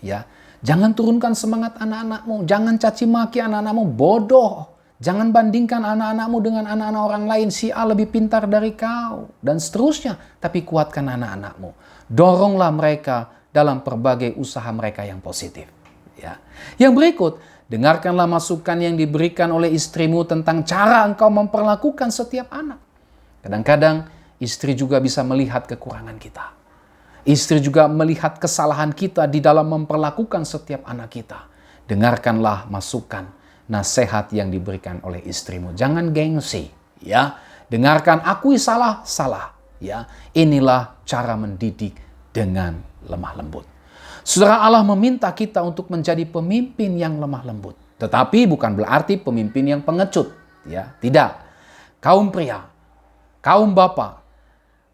Ya, jangan turunkan semangat anak-anakmu, jangan caci maki anak-anakmu, bodoh. Jangan bandingkan anak-anakmu dengan anak-anak orang lain, si A lebih pintar dari kau, dan seterusnya. Tapi kuatkan anak-anakmu, doronglah mereka dalam berbagai usaha mereka yang positif. Ya. Yang berikut, dengarkanlah masukan yang diberikan oleh istrimu tentang cara engkau memperlakukan setiap anak. Kadang-kadang istri juga bisa melihat kekurangan kita. Istri juga melihat kesalahan kita di dalam memperlakukan setiap anak kita. Dengarkanlah masukan, nasihat yang diberikan oleh istrimu. Jangan gengsi, ya. Dengarkan, akui salah. Ya. Inilah cara mendidik dengan lemah lembut. Saudara, Allah meminta kita untuk menjadi pemimpin yang lemah lembut. Tetapi bukan berarti pemimpin yang pengecut. Ya, tidak. Kaum pria, kaum bapak,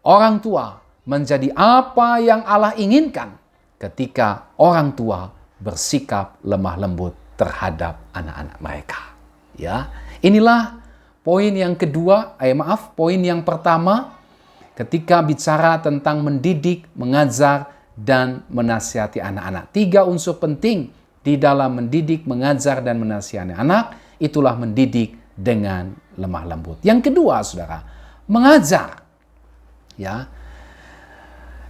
orang tua menjadi apa yang Allah inginkan ketika orang tua bersikap lemah lembut terhadap anak-anak mereka. Ya, inilah poin yang kedua, poin yang pertama ketika bicara tentang mendidik, mengajar, dan menasihati anak-anak. 3 unsur penting di dalam mendidik, mengajar, dan menasihati anak, itulah mendidik dengan lemah lembut. Yang kedua, saudara, mengajar. Ya,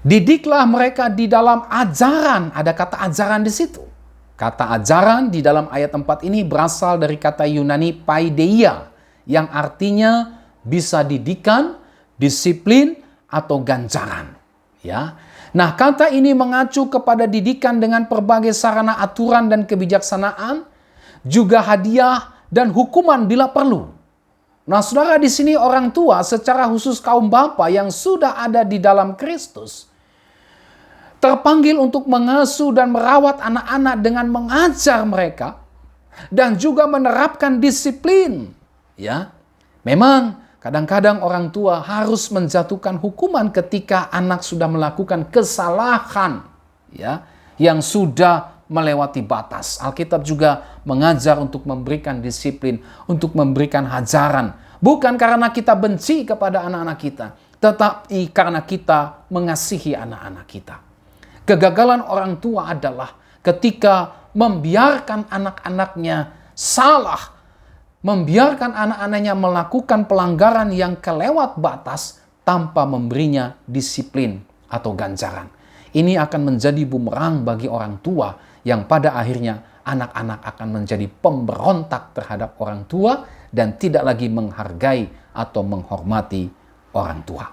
didiklah mereka di dalam ajaran. Ada kata ajaran di situ. Kata ajaran di dalam ayat 4 ini berasal dari kata Yunani paideia, yang artinya bisa didikan, disiplin, atau ganjaran. Ya. Nah, kata ini mengacu kepada didikan dengan berbagai sarana aturan dan kebijaksanaan, juga hadiah dan hukuman bila perlu. Nah, saudara, di sini orang tua secara khusus kaum bapa yang sudah ada di dalam Kristus terpanggil untuk mengasuh dan merawat anak-anak dengan mengajar mereka dan juga menerapkan disiplin. Ya, memang Kadang-kadang orang tua harus menjatuhkan hukuman ketika anak sudah melakukan kesalahan, ya, yang sudah melewati batas. Alkitab juga mengajar untuk memberikan disiplin, untuk memberikan hajaran. Bukan karena kita benci kepada anak-anak kita, tetapi karena kita mengasihi anak-anak kita. Kegagalan orang tua adalah ketika membiarkan anak-anaknya salah, membiarkan anak-anaknya melakukan pelanggaran yang kelewat batas tanpa memberinya disiplin atau ganjaran. Ini akan menjadi bumerang bagi orang tua yang pada akhirnya anak-anak akan menjadi pemberontak terhadap orang tua dan tidak lagi menghargai atau menghormati orang tua.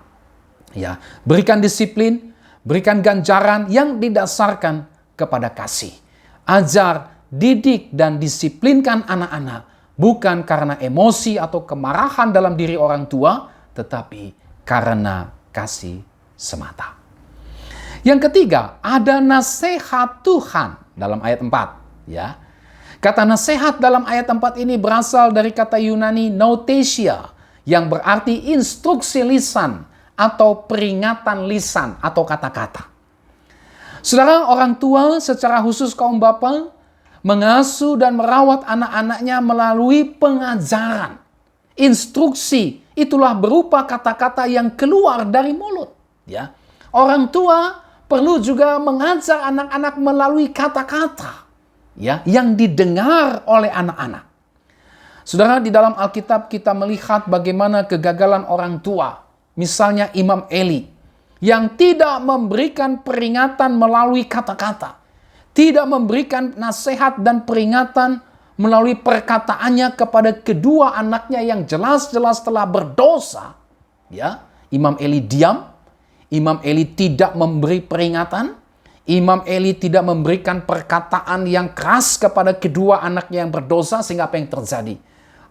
Ya, berikan disiplin, berikan ganjaran yang didasarkan kepada kasih. Ajar, didik, dan disiplinkan anak-anak bukan karena emosi atau kemarahan dalam diri orang tua, tetapi karena kasih semata. Yang ketiga, ada nasihat Tuhan dalam ayat 4. Ya. Kata nasihat dalam ayat 4 ini berasal dari kata Yunani notesia, yang berarti instruksi lisan atau peringatan lisan atau kata-kata. Saudara, orang tua secara khusus kaum bapa mengasuh dan merawat anak-anaknya melalui pengajaran. Instruksi itulah berupa kata-kata yang keluar dari mulut. Ya. Orang tua perlu juga mengajar anak-anak melalui kata-kata, ya, yang didengar oleh anak-anak. Saudara, di dalam Alkitab kita melihat bagaimana kegagalan orang tua. Misalnya Imam Eli yang tidak memberikan peringatan melalui kata-kata. Tidak memberikan nasihat dan peringatan melalui perkataannya kepada kedua anaknya yang jelas-jelas telah berdosa. Ya, Imam Eli diam, Imam Eli tidak memberi peringatan, Imam Eli tidak memberikan perkataan yang keras kepada kedua anaknya yang berdosa, sehingga apa yang terjadi?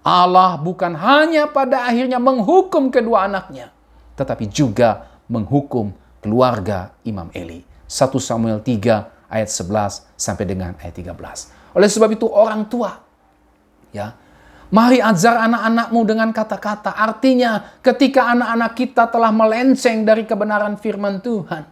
Allah bukan hanya pada akhirnya menghukum kedua anaknya, tetapi juga menghukum keluarga Imam Eli. 1 Samuel 3 ayat 11 sampai dengan ayat 13. Oleh sebab itu orang tua, ya, mari ajar anak-anakmu dengan kata-kata. Artinya ketika anak-anak kita telah melenceng dari kebenaran firman Tuhan,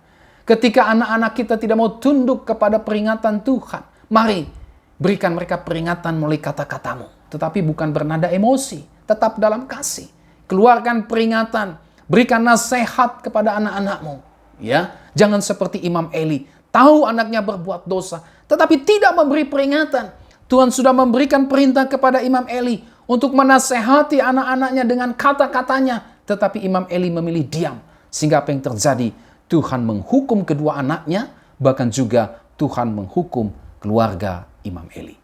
ketika anak-anak kita tidak mau tunduk kepada peringatan Tuhan, mari berikan mereka peringatan melalui kata-katamu. Tetapi bukan bernada emosi, tetap dalam kasih. Keluarkan peringatan, berikan nasihat kepada anak-anakmu. Ya, jangan seperti Imam Eli. Tahu anaknya berbuat dosa, tetapi tidak memberi peringatan. Tuhan sudah memberikan perintah kepada Imam Eli untuk menasehati anak-anaknya dengan kata-katanya. Tetapi Imam Eli memilih diam. Sehingga apa yang terjadi? Tuhan menghukum kedua anaknya, bahkan juga Tuhan menghukum keluarga Imam Eli.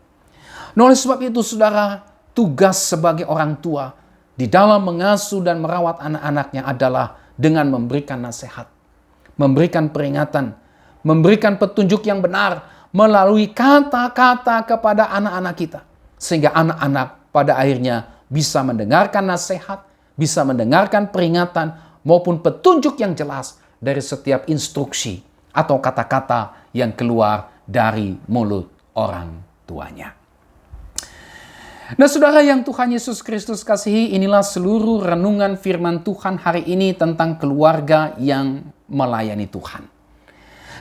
Nah, oleh sebab itu, saudara, tugas sebagai orang tua di dalam mengasuh dan merawat anak-anaknya adalah dengan memberikan nasihat, memberikan peringatan, memberikan petunjuk yang benar melalui kata-kata kepada anak-anak kita. Sehingga anak-anak pada akhirnya bisa mendengarkan nasihat, bisa mendengarkan peringatan maupun petunjuk yang jelas dari setiap instruksi atau kata-kata yang keluar dari mulut orang tuanya. Nah, saudara yang Tuhan Yesus Kristus kasihi, inilah seluruh renungan firman Tuhan hari ini tentang keluarga yang melayani Tuhan.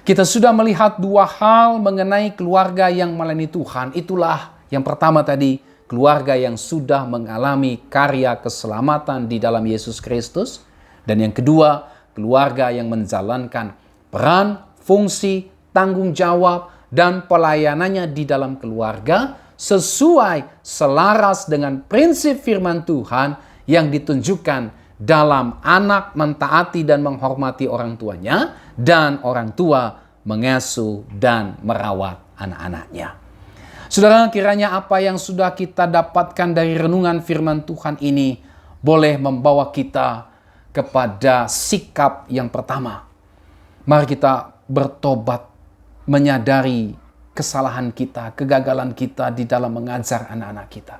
Kita sudah melihat dua hal mengenai keluarga yang melayani Tuhan. Itulah yang pertama tadi, keluarga yang sudah mengalami karya keselamatan di dalam Yesus Kristus. Dan yang kedua, keluarga yang menjalankan peran, fungsi, tanggung jawab, dan pelayanannya di dalam keluarga sesuai selaras dengan prinsip firman Tuhan yang ditunjukkan dalam anak mentaati dan menghormati orang tuanya, dan orang tua mengasuh dan merawat anak-anaknya. Saudara, kiranya apa yang sudah kita dapatkan dari renungan firman Tuhan ini boleh membawa kita kepada sikap yang pertama. Mari kita bertobat, menyadari kesalahan kita, kegagalan kita di dalam mengajar anak-anak kita.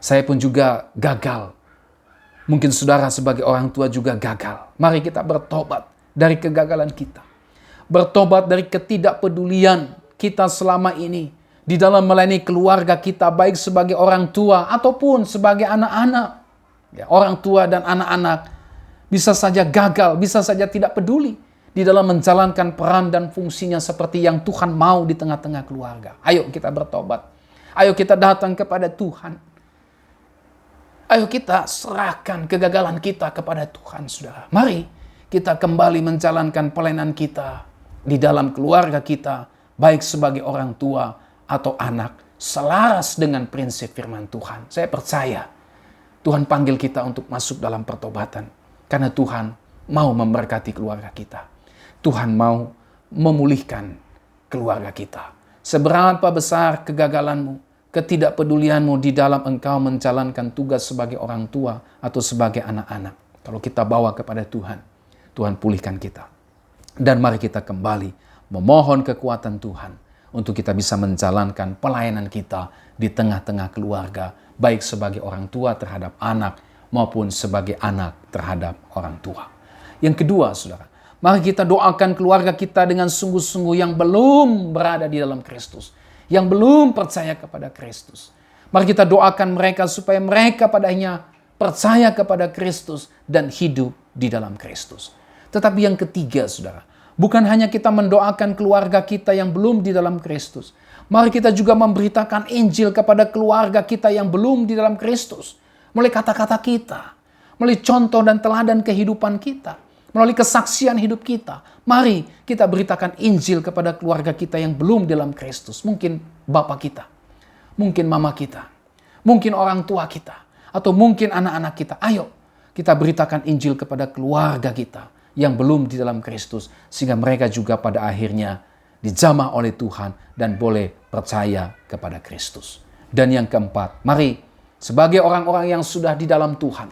Saya pun juga gagal. Mungkin saudara sebagai orang tua juga gagal. Mari kita bertobat dari kegagalan kita. Bertobat dari ketidakpedulian kita selama ini di dalam melayani keluarga kita, baik sebagai orang tua ataupun sebagai anak-anak. Ya, orang tua dan anak-anak bisa saja gagal, bisa saja tidak peduli di dalam menjalankan peran dan fungsinya seperti yang Tuhan mau di tengah-tengah keluarga. Ayo kita bertobat. Ayo kita datang kepada Tuhan. Ayo kita serahkan kegagalan kita kepada Tuhan, saudara. Mari kita kembali menjalankan pelayanan kita di dalam keluarga kita, baik sebagai orang tua atau anak, selaras dengan prinsip firman Tuhan. Saya percaya Tuhan panggil kita untuk masuk dalam pertobatan, karena Tuhan mau memberkati keluarga kita. Tuhan mau memulihkan keluarga kita. Seberapa besar kegagalanmu, ketidakpedulianmu di dalam engkau menjalankan tugas sebagai orang tua atau sebagai anak-anak, kalau kita bawa kepada Tuhan, Tuhan pulihkan kita. Dan mari kita kembali memohon kekuatan Tuhan untuk kita bisa menjalankan pelayanan kita di tengah-tengah keluarga, baik sebagai orang tua terhadap anak maupun sebagai anak terhadap orang tua. Yang kedua, saudara, mari kita doakan keluarga kita dengan sungguh-sungguh yang belum berada di dalam Kristus, yang belum percaya kepada Kristus. Mari kita doakan mereka supaya mereka padanya percaya kepada Kristus dan hidup di dalam Kristus. Tetapi yang ketiga, saudara, bukan hanya kita mendoakan keluarga kita yang belum di dalam Kristus. Mari kita juga memberitakan Injil kepada keluarga kita yang belum di dalam Kristus. Melalui kata-kata kita, melalui contoh dan teladan kehidupan kita, melalui kesaksian hidup kita. Mari kita beritakan Injil kepada keluarga kita yang belum dalam Kristus. Mungkin bapak kita, mungkin mama kita, mungkin orang tua kita, atau mungkin anak-anak kita. Ayo kita beritakan Injil kepada keluarga kita yang belum di dalam Kristus, sehingga mereka juga pada akhirnya dijamah oleh Tuhan dan boleh percaya kepada Kristus. Dan yang keempat, mari sebagai orang-orang yang sudah di dalam Tuhan,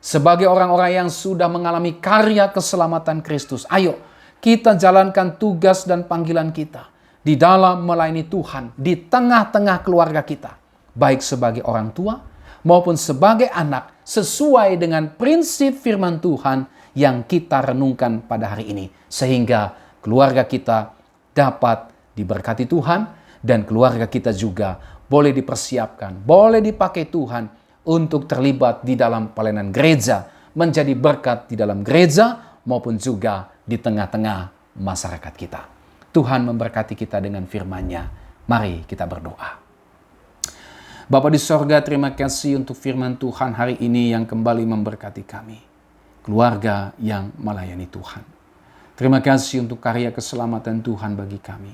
sebagai orang-orang yang sudah mengalami karya keselamatan Kristus, ayo kita jalankan tugas dan panggilan kita di dalam melayani Tuhan di tengah-tengah keluarga kita, baik sebagai orang tua maupun sebagai anak, sesuai dengan prinsip firman Tuhan yang kita renungkan pada hari ini, sehingga keluarga kita dapat diberkati Tuhan dan keluarga kita juga boleh dipersiapkan, boleh dipakai Tuhan untuk terlibat di dalam pelayanan gereja, menjadi berkat di dalam gereja maupun juga di tengah-tengah masyarakat kita. Tuhan memberkati kita dengan firman-Nya. Mari kita berdoa. Bapa di sorga, terima kasih untuk firman Tuhan hari ini yang kembali memberkati kami, keluarga yang melayani Tuhan. Terima kasih untuk karya keselamatan Tuhan bagi kami.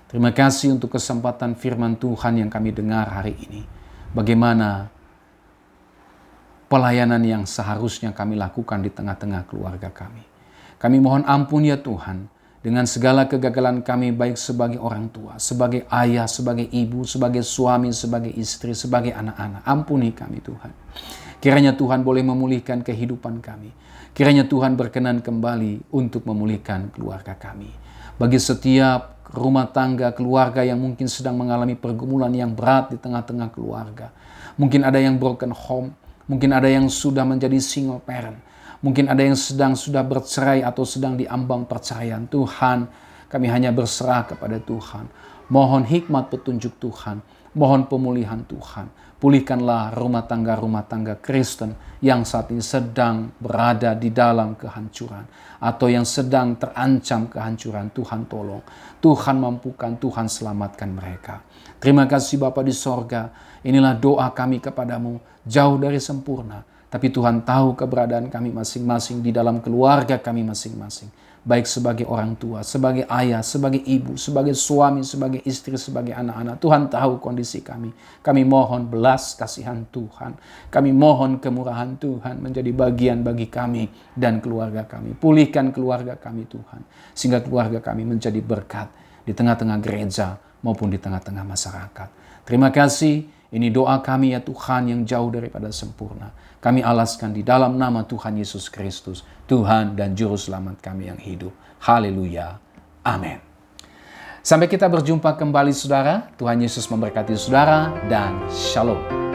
Terima kasih untuk kesempatan firman Tuhan yang kami dengar hari ini. Bagaimana pelayanan yang seharusnya kami lakukan di tengah-tengah keluarga kami. Kami mohon ampun ya Tuhan, dengan segala kegagalan kami baik sebagai orang tua, sebagai ayah, sebagai ibu, sebagai suami, sebagai istri, sebagai anak-anak. Ampuni kami Tuhan. Kiranya Tuhan boleh memulihkan kehidupan kami. Kiranya Tuhan berkenan kembali untuk memulihkan keluarga kami. Bagi setiap rumah tangga, keluarga yang mungkin sedang mengalami pergumulan yang berat di tengah-tengah keluarga. Mungkin ada yang broken home, mungkin ada yang sudah menjadi single parent, mungkin ada yang sudah bercerai atau sedang diambang perceraian. Tuhan, kami hanya berserah kepada Tuhan. Mohon hikmat petunjuk Tuhan, mohon pemulihan Tuhan. Pulihkanlah rumah tangga Kristen yang saat ini sedang berada di dalam kehancuran atau yang sedang terancam kehancuran. Tuhan tolong, Tuhan mampukan, Tuhan selamatkan mereka. Terima kasih Bapa di sorga. Inilah doa kami kepadamu, jauh dari sempurna. Tapi Tuhan tahu keberadaan kami masing-masing di dalam keluarga kami masing-masing. Baik sebagai orang tua, sebagai ayah, sebagai ibu, sebagai suami, sebagai istri, sebagai anak-anak. Tuhan tahu kondisi kami. Kami mohon belas kasihan Tuhan. Kami mohon kemurahan Tuhan menjadi bagian bagi kami dan keluarga kami. Pulihkan keluarga kami Tuhan. Sehingga keluarga kami menjadi berkat di tengah-tengah gereja maupun di tengah-tengah masyarakat. Terima kasih. Ini doa kami ya Tuhan yang jauh daripada sempurna. Kami alaskan di dalam nama Tuhan Yesus Kristus, Tuhan dan Juru Selamat kami yang hidup. Haleluya. Amin. Sampai kita berjumpa kembali saudara. Tuhan Yesus memberkati saudara dan shalom.